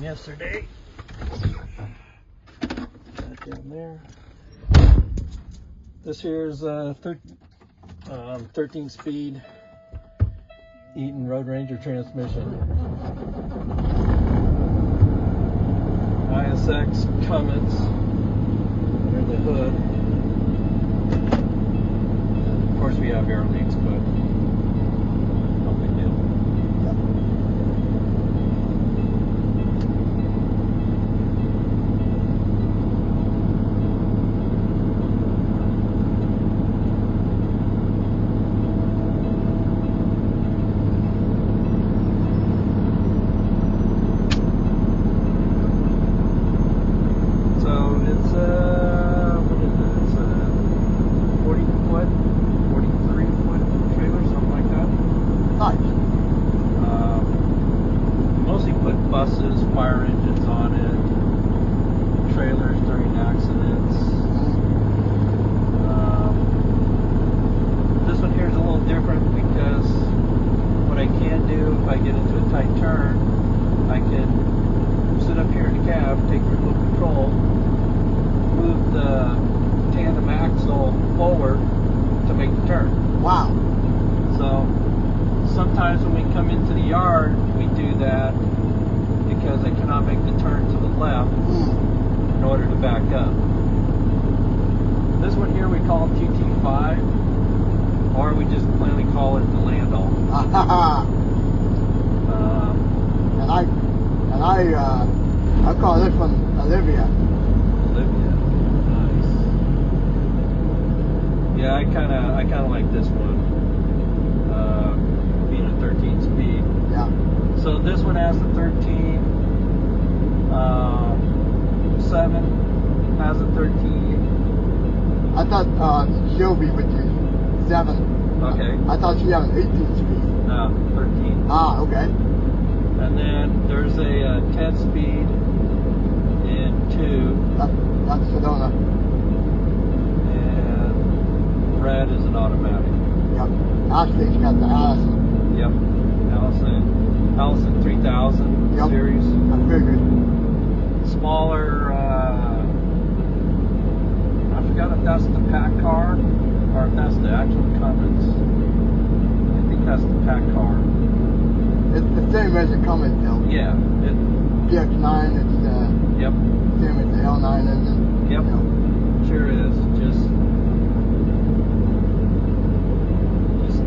Yesterday, right down there. This here is a 13-speed Eaton Road Ranger transmission. ISX Cummins under the hood. Of course, we have air leaks, but no big deal. Buses, fire engines on it, trailers during accidents. This one here is a little different because what I can do if I get into a tight turn, I can sit up here in the cab, take remote control, move the tandem axle forward to make the turn. Wow. So sometimes when we come into the yard, we do that because I cannot make the turn to the left in order to back up. This one here we call TT5, or we just plainly call it the Landall. I call this one Olivia. Olivia, nice. Yeah, I kind of like this one, being a 13-speed. Yeah. So this one has the 13. 7 has a 13. I thought Sylvie would do 7. Okay. I thought she had an 18 speed. No, 13. Ah, okay. And then there's a 10-speed in 2. That's Sedona. And red is an automatic. Yep. Ashley's got the Allison. Yep. Allison 3000 yep. series. I figured. Smaller, I forgot if that's the pack car or if that's the actual Cummins. I think that's the pack car. It's the same as the Cummins built. Yeah. PX9, it's the yep. same as the L9 engine. Yep. Sure is. Just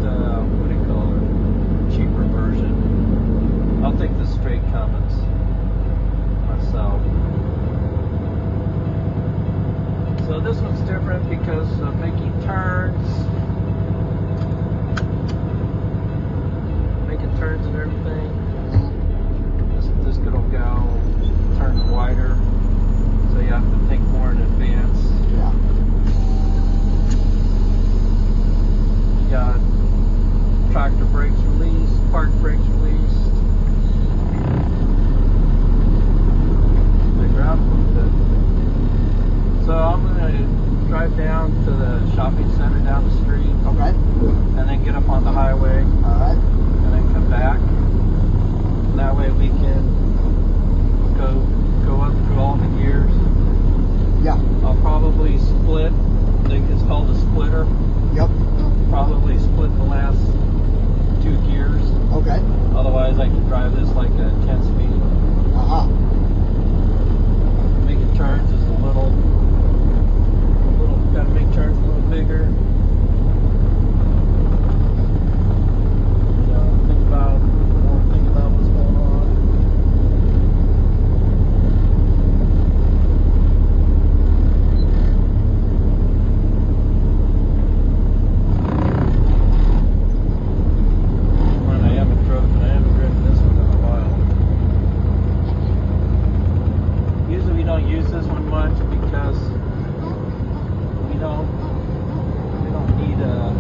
what do you call it? Cheaper version. I'll take the straight Cummins myself. So this one's different because of making turns and everything. This could all go turns wider, so you have to think more in advance. Yeah. You got tractor brakes released, park brakes released. They grab a little bit. So I'm going to drive down to the shopping center down the street. Okay. And then get up on the highway. Alright. And then come back. And that way we can go up through all the gears. Yeah. I'll probably split. I think it's called a splitter. Yep. Probably split the last 2 gears. Okay. Otherwise I can drive this like a 10-speed. Making turns is a little, gotta make turns a little bigger. Think about what's going on. I haven't driven this one in a while. Usually we don't use this one much because we don't need a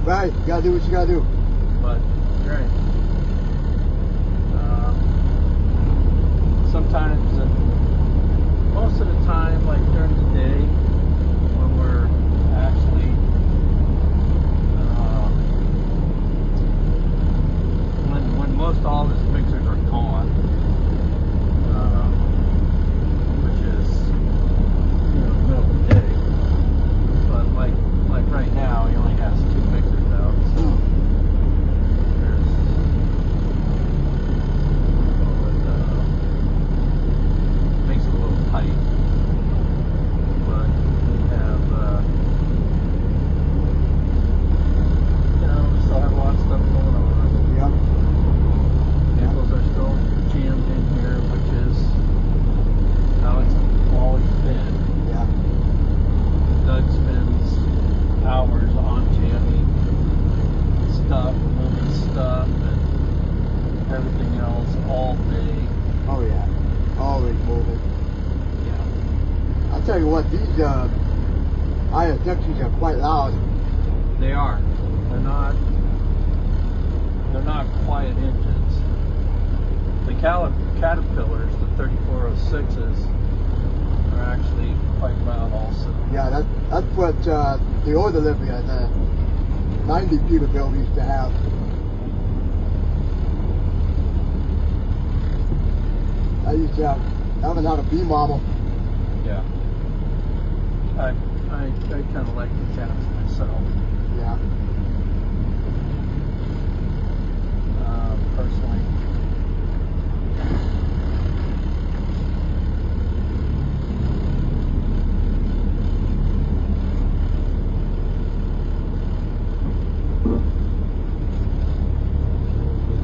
Right, you gotta do what you gotta do. But right. Sometimes, most of the time, like during the day, when we're actually when most all his mixers are gone, which is middle of the day. But like right now, he only has 2 mixers out, so makes it a little tight. But we have, we still have a lot of stuff going on. Yep. Vehicles are still jammed in here, which is how it's always been. Yeah. Doug spends hours on jamming stuff, moving stuff, and everything else all day. Oh yeah. Always moving. Yeah. I'll tell you what, these ISXs are quite loud. They are. They're not quiet engines. The Caterpillars, the 3406s, are actually quite loud also. Yeah, that's what the old Olivia, the 90 Peterbilt used to have. I used to haven't had a B model. Yeah. I kind of like the Cats myself. Yeah. Personally.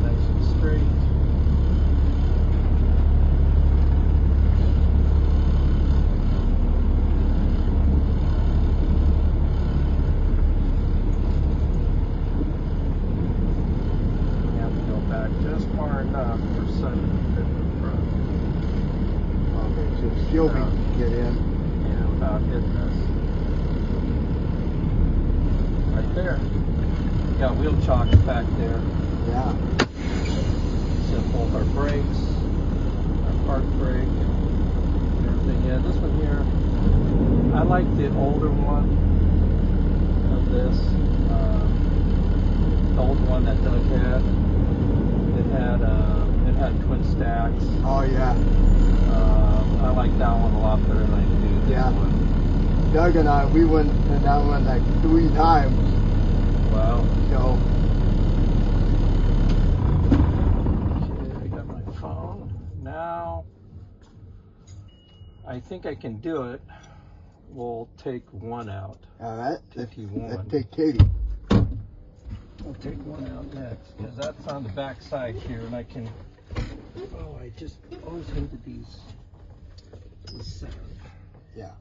Nice and straight. Just far enough for sun to fit in front. Okay, so she'll be get in. Yeah, without hitting us. Right there. We got wheel chocks back there. Yeah. So both our brakes, our park brake, and everything. Yeah, this one here, I like the older one of this. The old one that Doug had. It had twin stacks. Oh yeah. I like that one a lot better than I do this one. Doug and I, we went in that one like 3 times. Wow. So. Okay, I got my phone. Now, I think I can do it. We'll take one out. All right. Take you one. Let's take Katie. I'll take one out next, because that's on the back side here, and I can. Oh, I just always hated these setup. Yeah.